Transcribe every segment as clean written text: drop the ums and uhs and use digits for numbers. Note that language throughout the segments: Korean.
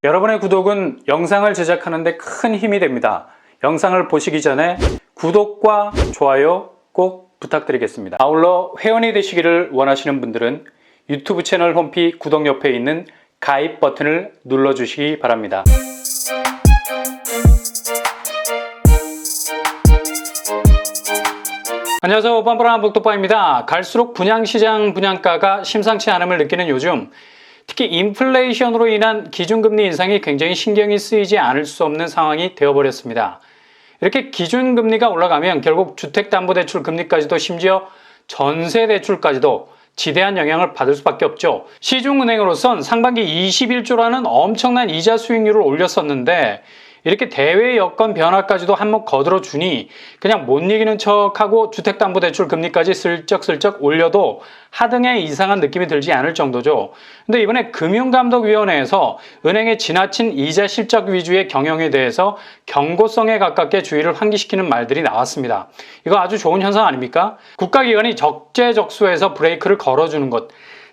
여러분의 구독은 영상을 제작하는 데 큰 힘이 됩니다. 영상을 보시기 전에 구독과 좋아요 꼭 부탁드리겠습니다. 아울러 회원이 되시기를 원하시는 분들은 유튜브 채널 홈피 구독 옆에 있는 가입 버튼을 눌러주시기 바랍니다. 안녕하세요. 뻔뻔한 복덕바입니다. 갈수록 분양시장 분양가가 심상치 않음을 느끼는 요즘, 특히 인플레이션으로 인한 기준금리 인상이 굉장히 신경이 쓰이지 않을 수 없는 상황이 되어버렸습니다. 이렇게 기준금리가 올라가면 결국 주택담보대출 금리까지도 심지어 전세대출까지도 지대한 영향을 받을 수밖에 없죠. 시중은행으로선 상반기 21조라는 엄청난 이자 수익률을 올렸었는데 이렇게 대외 여건 변화까지도 한몫 거들어주니 그냥 못 이기는 척하고 주택담보대출 금리까지 슬쩍슬쩍 올려도 하등의 이상한 느낌이 들지 않을 정도죠. 근데 이번에 금융감독위원회에서 은행의 지나친 이자 실적 위주의 경영에 대해서 경고성에 가깝게 주의를 환기시키는 말들이 나왔습니다. 이거 아주 좋은 현상 아닙니까? 국가기관이 적재적소에서 브레이크를 걸어주는 것.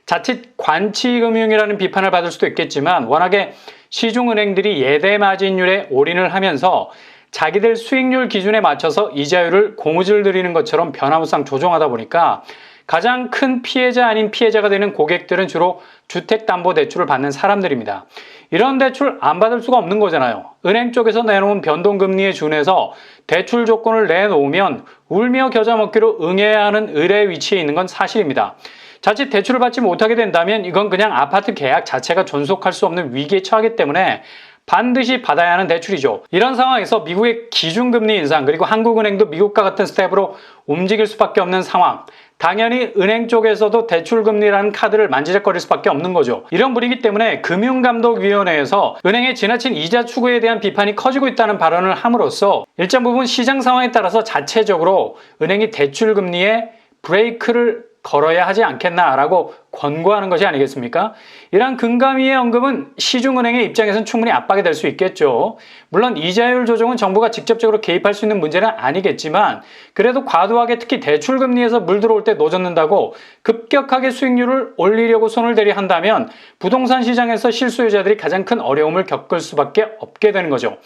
자칫 관치금융이라는 비판을 받을 수도 있겠지만 워낙에 시중은행들이 예대 마진율에 올인을 하면서 자기들 수익률 기준에 맞춰서 이자율을 고무줄 들이는 것처럼 변화무쌍 조정하다 보니까 가장 큰 피해자 아닌 피해자가 되는 고객들은 주로 주택담보대출을 받는 사람들입니다. 이런 대출 안 받을 수가 없는 거잖아요. 은행 쪽에서 내놓은 변동금리에 준해서 대출 조건을 내놓으면 울며 겨자 먹기로 응해야 하는 을의 위치에 있는 건 사실입니다. 자칫 대출을 받지 못하게 된다면 이건 그냥 아파트 계약 자체가 존속할 수 없는 위기에 처하기 때문에 반드시 받아야 하는 대출이죠. 이런 상황에서 미국의 기준금리 인상 그리고 한국은행도 미국과 같은 스텝으로 움직일 수밖에 없는 상황. 당연히 은행 쪽에서도 대출금리라는 카드를 만지작거릴 수밖에 없는 거죠. 이런 분위기 때문에 금융감독위원회에서 은행의 지나친 이자 추구에 대한 비판이 커지고 있다는 발언을 함으로써 일정 부분 시장 상황에 따라서 자체적으로 은행이 대출금리에 브레이크를 걸어야 하지 않겠나라고 권고하는 것이 아니겠습니까? 이러한 금감위의 언급은 시중은행의 입장에서는 충분히 압박이 될 수 있겠죠. 물론 이자율 조정은 정부가 직접적으로 개입할 수 있는 문제는 아니겠지만 그래도 과도하게 특히 대출금리에서 물 들어올 때 노젓는다고 급격하게 수익률을 올리려고 손을 대려 한다면 부동산 시장에서 실수요자들이 가장 큰 어려움을 겪을 수밖에 없게 되는 거죠.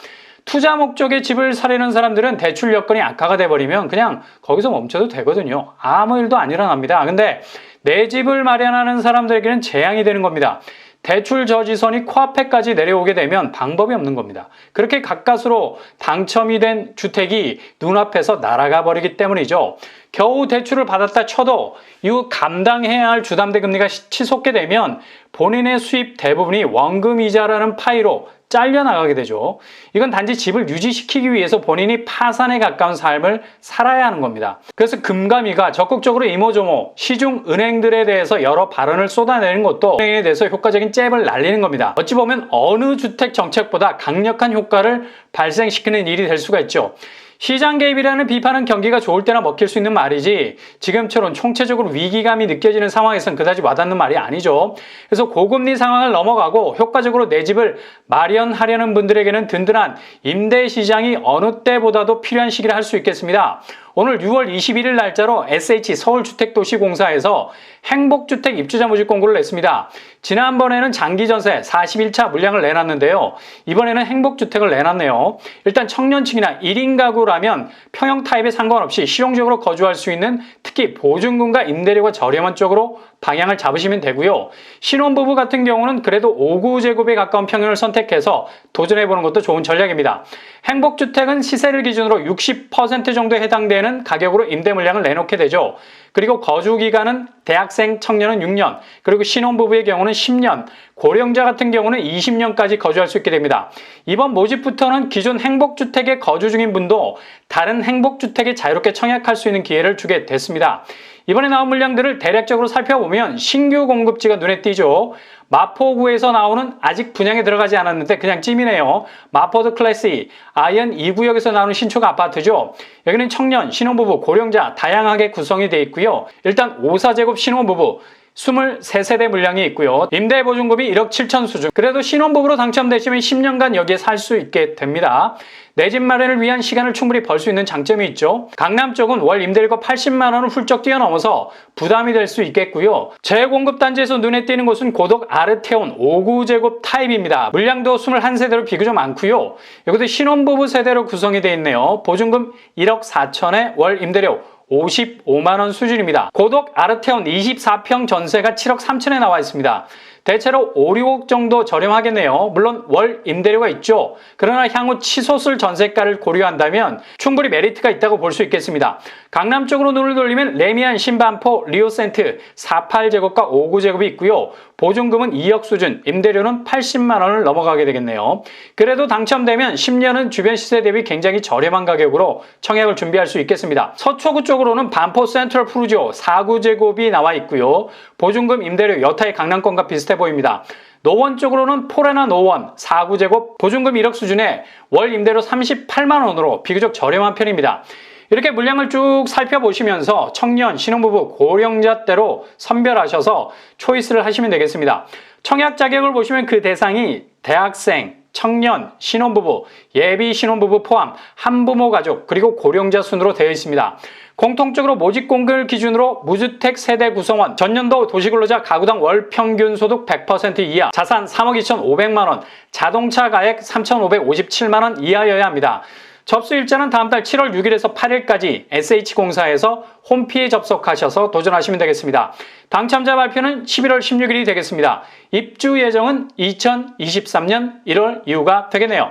투자 목적의 집을 사려는 사람들은 대출 여건이 악화가 돼버리면 그냥 거기서 멈춰도 되거든요. 아무 일도 안 일어납니다. 근데 내 집을 마련하는 사람들에게는 재앙이 되는 겁니다. 대출 저지선이 코앞에까지 내려오게 되면 방법이 없는 겁니다. 그렇게 가까스로 당첨이 된 주택이 눈앞에서 날아가 버리기 때문이죠. 겨우 대출을 받았다 쳐도 이후 감당해야 할 주담대 금리가 치솟게 되면 본인의 수입 대부분이 원금 이자라는 파이로 잘려나가게 되죠. 이건 단지 집을 유지시키기 위해서 본인이 파산에 가까운 삶을 살아야 하는 겁니다. 그래서 금감위가 적극적으로 이모저모 시중 은행들에 대해서 여러 발언을 쏟아내는 것도 은행에 대해서 효과적인 잽을 날리는 겁니다. 어찌 보면 어느 주택 정책보다 강력한 효과를 발생시키는 일이 될 수가 있죠. 시장 개입이라는 비판은 경기가 좋을 때나 먹힐 수 있는 말이지 지금처럼 총체적으로 위기감이 느껴지는 상황에선 그다지 와닿는 말이 아니죠. 그래서 고금리 상황을 넘어가고 효과적으로 내 집을 마련하려는 분들에게는 든든한 임대 시장이 어느 때보다도 필요한 시기를 할 수 있겠습니다. 오늘 6월 21일 날짜로 SH 서울주택도시공사에서 행복주택 입주자 모집 공고를 냈습니다. 지난번에는 장기전세 41차 물량을 내놨는데요. 이번에는 행복주택을 내놨네요. 일단 청년층이나 1인 가구라면 평형 타입에 상관없이 실용적으로 거주할 수 있는 특히 보증금과 임대료가 저렴한 쪽으로 방향을 잡으시면 되고요. 신혼부부 같은 경우는 그래도 5구제곱에 가까운 평형을 선택해서 도전해보는 것도 좋은 전략입니다. 행복주택은 시세를 기준으로 60% 정도에 해당되는 가격으로 임대 물량을 내놓게 되죠. 그리고 거주기간은 대학생 청년은 6년, 그리고 신혼부부의 경우는 10년, 고령자 같은 경우는 20년까지 거주할 수 있게 됩니다. 이번 모집부터는 기존 행복주택에 거주 중인 분도 다른 행복주택에 자유롭게 청약할 수 있는 기회를 주게 됐습니다. 이번에 나온 물량들을 대략적으로 살펴보면 신규 공급지가 눈에 띄죠. 마포구에서 나오는 아직 분양에 들어가지 않았는데 그냥 찜이네요. 마포드 클래스 E, 아이언 2구역에서 나오는 신축 아파트죠. 여기는 청년, 신혼부부, 고령자 다양하게 구성이 되어 있고요. 일단 5사제곱 신혼부부, 23세대 물량이 있고요. 임대보증금이 1억 7천 수준. 그래도 신혼부부로 당첨되시면 10년간 여기에 살 수 있게 됩니다. 내 집 마련을 위한 시간을 충분히 벌 수 있는 장점이 있죠. 강남 쪽은 월 임대료가 80만 원을 훌쩍 뛰어넘어서 부담이 될 수 있겠고요. 재공급 단지에서 눈에 띄는 곳은 고덕 아르테온 5구제곱 타입입니다. 물량도 21세대로 비교적 많고요. 여기도 신혼부부 세대로 구성이 되어 있네요. 보증금 1억 4천에 월 임대료 55만 원 수준입니다. 고덕 아르테온 24평 전세가 7억 3천에 나와 있습니다. 대체로 5, 6억 정도 저렴하겠네요. 물론 월 임대료가 있죠. 그러나 향후 치솟을 전세가를 고려한다면 충분히 메리트가 있다고 볼 수 있겠습니다. 강남 쪽으로 눈을 돌리면 레미안 신반포 리오센트 48제곱과 59제곱이 있고요. 보증금은 2억 수준, 임대료는 80만 원을 넘어가게 되겠네요. 그래도 당첨되면 10년은 주변 시세 대비 굉장히 저렴한 가격으로 청약을 준비할 수 있겠습니다. 서초구 쪽으로는 반포 센트럴 푸르지오 4구제곱이 나와 있고요. 보증금, 임대료 여타의 강남권과 비슷해 보입니다. 노원 쪽으로는 포레나 노원 4구제곱 보증금 1억 수준에 월 임대료 38만 원으로 비교적 저렴한 편입니다. 이렇게 물량을 쭉 살펴보시면서 청년, 신혼부부, 고령자대로 선별하셔서 초이스를 하시면 되겠습니다. 청약 자격을 보시면 그 대상이 대학생, 청년, 신혼부부, 예비 신혼부부 포함 한부모 가족 그리고 고령자 순으로 되어 있습니다. 공통적으로 모집 공급을 기준으로 무주택 세대 구성원, 전년도 도시근로자 가구당 월 평균 소득 100% 이하, 자산 3억 2,500만 원, 자동차 가액 3,557만 원 이하여야 합니다. 접수 일자는 다음 달 7월 6일에서 8일까지 SH공사에서 홈피에 접속하셔서 도전하시면 되겠습니다. 당첨자 발표는 11월 16일이 되겠습니다. 입주 예정은 2023년 1월 이후가 되겠네요.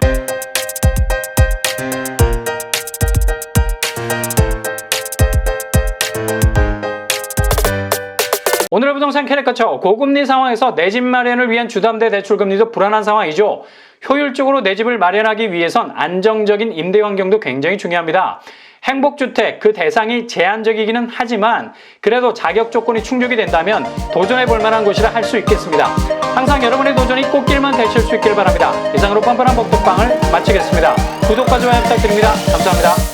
오늘의 부동산 캐릭터처 고금리 상황에서 내 집 마련을 위한 주담대 대출금리도 불안한 상황이죠. 효율적으로 내 집을 마련하기 위해선 안정적인 임대 환경도 굉장히 중요합니다. 행복주택 그 대상이 제한적이기는 하지만 그래도 자격 조건이 충족이 된다면 도전해 볼 만한 곳이라 할 수 있겠습니다. 항상 여러분의 도전이 꽃길만 되실 수 있길 바랍니다. 이상으로 뻔뻔한 복덕방을 마치겠습니다. 구독과 좋아요 부탁드립니다. 감사합니다.